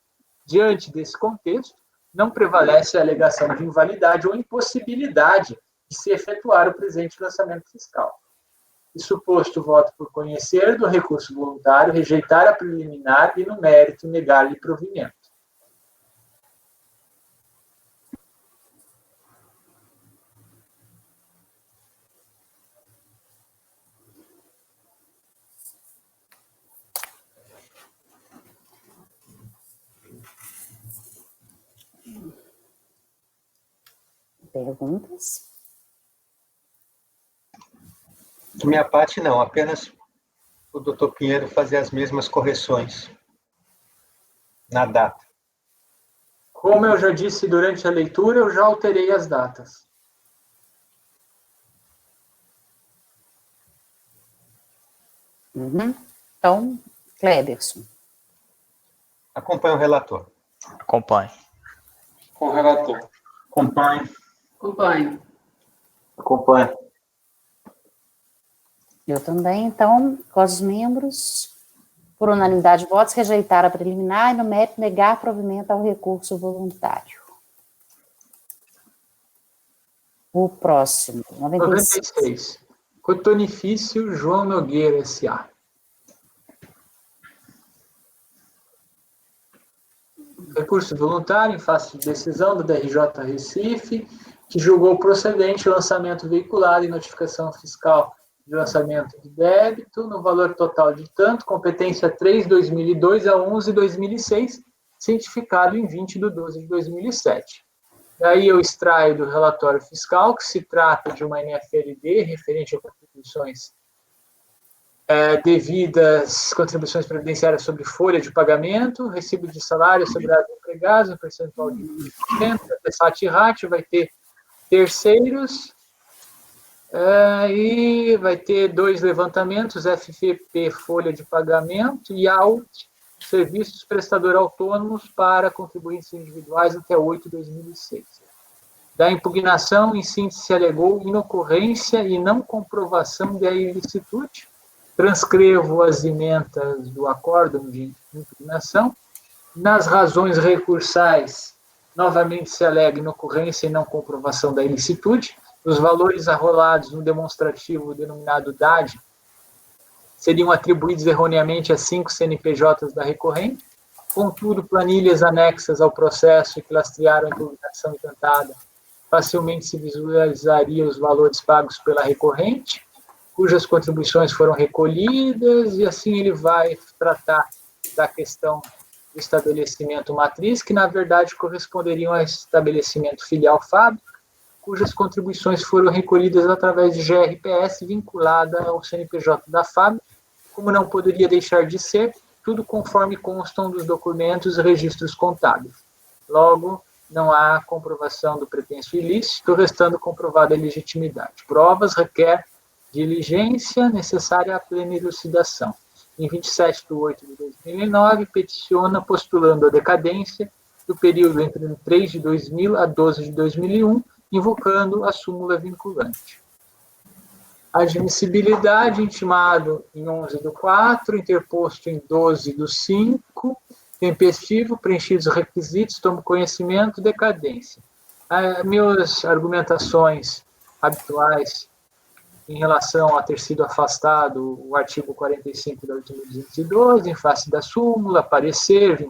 Diante desse contexto, não prevalece a alegação de invalidade ou impossibilidade de se efetuar o presente lançamento fiscal. E suposto voto por conhecer do recurso voluntário, rejeitar a preliminar e, no mérito, negar-lhe provimento. Perguntas? Da minha parte, não. Apenas o doutor Pinheiro fazer as mesmas correções na data. Como eu já disse durante a leitura, eu já alterei as datas. Então, Cleberson. Acompanhe o relator. Acompanhe. Com o relator. Acompanhe. Acompanho. Acompanhe. Eu também, então, com os membros, por unanimidade de votos, rejeitar a preliminar e, no mérito, negar provimento ao recurso voluntário. O próximo, 96. 96. Cotonifício João Nogueira S.A. Recurso voluntário em face de decisão do DRJ Recife, que julgou procedente o lançamento veiculado em notificação fiscal de lançamento de débito, no valor total de tanto, competência 3/2002 a 11/2006, cientificado em 20/12/2007. Daí eu extraio do relatório fiscal que se trata de uma NFLD referente a contribuições devidas, contribuições previdenciárias sobre folha de pagamento, recibo de salário sobre as empregados, um percentual de 20%, SAT-RAT, vai ter terceiros, e vai ter 2 levantamentos, FFP, folha de pagamento, e AUT, serviços prestador autônomos para contribuintes individuais até 8/2006. Da impugnação, em síntese, se alegou inocorrência e não comprovação da ilicitude. Transcrevo as emendas do acórdão de impugnação. Nas razões recursais, novamente se alega inocorrência e não comprovação da ilicitude. Os valores arrolados no demonstrativo denominado DAD seriam atribuídos erroneamente a 5 CNPJs da recorrente. Contudo, planilhas anexas ao processo que lastrearam a impugnação intentada facilmente se visualizaria os valores pagos pela recorrente, cujas contribuições foram recolhidas, e assim ele vai tratar da questão do estabelecimento matriz, que na verdade corresponderiam ao estabelecimento filial fábrica, cujas contribuições foram recolhidas através de GRPS vinculada ao CNPJ da fábrica, como não poderia deixar de ser, tudo conforme constam dos documentos e registros contábeis. Logo, não há comprovação do pretenso ilícito, restando comprovada a legitimidade. Provas requer diligência necessária à plena elucidação. Em 27/8/2009, peticiona postulando a decadência do período entre 3 de 2000 a 12 de 2001, invocando a súmula vinculante. Admissibilidade, intimado em 11/4, interposto em 12/5, tempestivo, preenchidos os requisitos, tomo conhecimento, decadência. Minhas argumentações habituais em relação a ter sido afastado o artigo 45 da 8.212, em face da súmula, parecer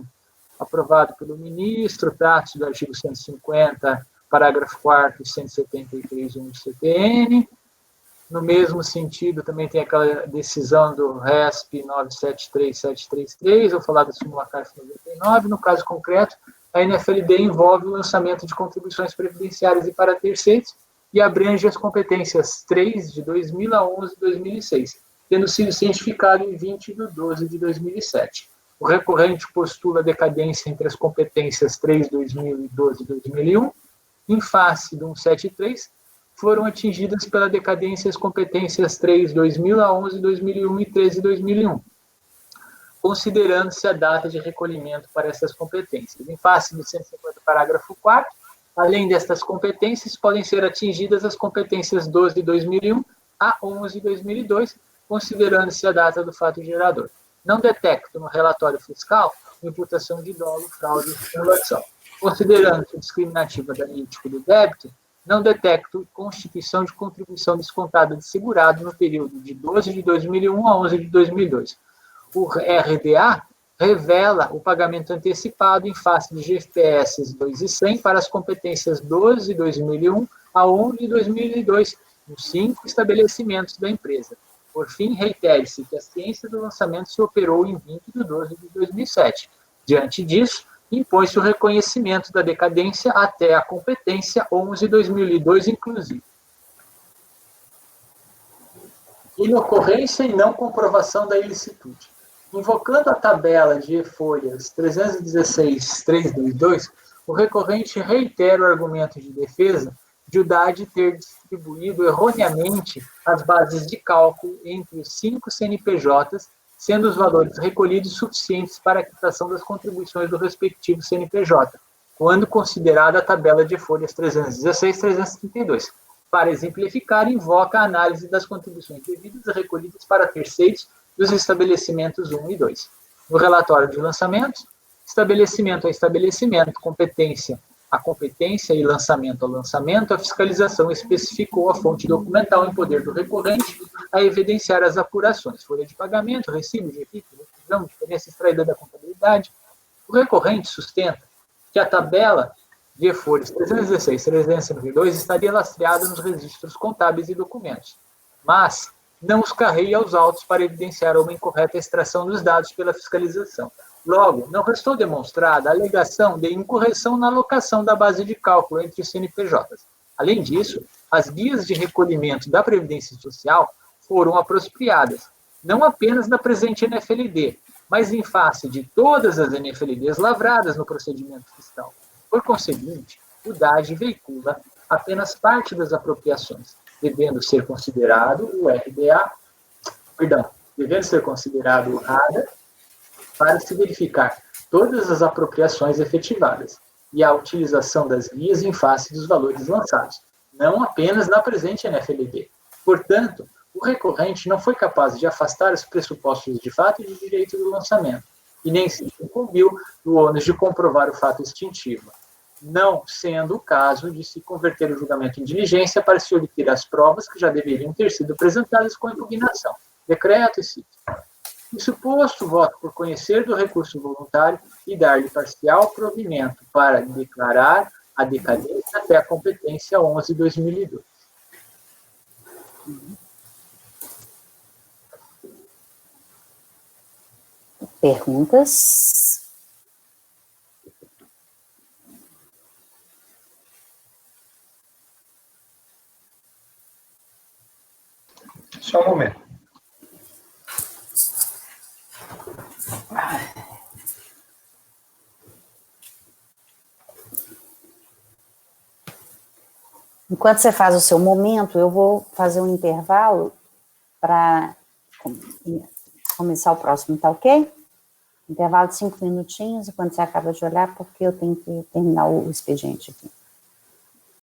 aprovado pelo ministro, tratos do artigo 150 parágrafo 4º, 173.1 do CTN. No mesmo sentido, também tem aquela decisão do RESP 973733, eu vou falar da súmula CARF 99. No caso concreto, a NFLD envolve o lançamento de contribuições previdenciárias e para terceiros e abrange as competências 3 de 2000 a 11 de 2006, tendo sido cientificado em 20 de 12 de 2007. O recorrente postula decadência entre as competências 3 de 2000 e 12 de 2001. Em face do 173, foram atingidas pela decadência as competências 3 de 2000 a 11 de 2001 e 13 de 2001, considerando-se a data de recolhimento para essas competências. Em face do 150, parágrafo 4º, além destas competências, podem ser atingidas as competências 12 de 2001 a 11 de 2002, considerando-se a data do fato gerador. Não detecto no relatório fiscal imputação de dolo, fraude e simulação. Considerando-se discriminativa da analítico do débito, não detecto constituição de contribuição descontada de segurado no período de 12 de 2001 a 11 de 2002. O RDA revela o pagamento antecipado em face de GFPS 2 e 100 para as competências 12 de 2001 a 11 de 2002, nos 5 estabelecimentos da empresa. Por fim, reitere-se que a ciência do lançamento se operou em 20 de 12 de 2007. Diante disso, impõe-se o reconhecimento da decadência até a competência 11 de 2002, inclusive. Inocorrência e não comprovação da ilicitude. Invocando a tabela de e-folhas 316.322, o recorrente reitera o argumento de defesa de o DAD ter distribuído erroneamente as bases de cálculo entre os 5 CNPJs, sendo os valores recolhidos suficientes para a quitação das contribuições do respectivo CNPJ, quando considerada a tabela de folhas 316 e 332. Para exemplificar, invoca a análise das contribuições devidas e recolhidas para terceiros dos estabelecimentos 1 e 2. No relatório de lançamento, estabelecimento a estabelecimento, competência a competência e lançamento a lançamento, a fiscalização especificou a fonte documental em poder do recorrente a evidenciar as apurações, folha de pagamento, recibo, GFIP, revisão, diferença extraída da contabilidade. O recorrente sustenta que a tabela de folhas 316 e 392 estaria lastreada nos registros contábeis e documentos, mas não os carreia aos autos para evidenciar uma incorreta extração dos dados pela fiscalização. Logo, não restou demonstrada a alegação de incorreção na alocação da base de cálculo entre os CNPJs. Além disso, as guias de recolhimento da Previdência Social foram apropriadas, não apenas na presente NFLD, mas em face de todas as NFLDs lavradas no procedimento fiscal. Por conseguinte, o DAD veicula apenas parte das apropriações, devendo ser considerado o RADA, para se verificar todas as apropriações efetivadas e a utilização das guias em face dos valores lançados, não apenas na presente NFLD. Portanto, o recorrente não foi capaz de afastar os pressupostos de fato e de direito do lançamento, e nem se incumbiu do ônus de comprovar o fato extintivo, não sendo o caso de se converter o julgamento em diligência para se obter as provas que já deveriam ter sido apresentadas com impugnação. Decreto e cito. Isso posto, voto por conhecer do recurso voluntário e dar-lhe parcial provimento para declarar a decadência até a competência 11 de 2002. Perguntas? Só um momento. Enquanto você faz o seu momento, eu vou fazer um intervalo para começar o próximo, tá ok? Intervalo de 5 minutinhos, enquanto você acaba de olhar, porque eu tenho que terminar o expediente aqui.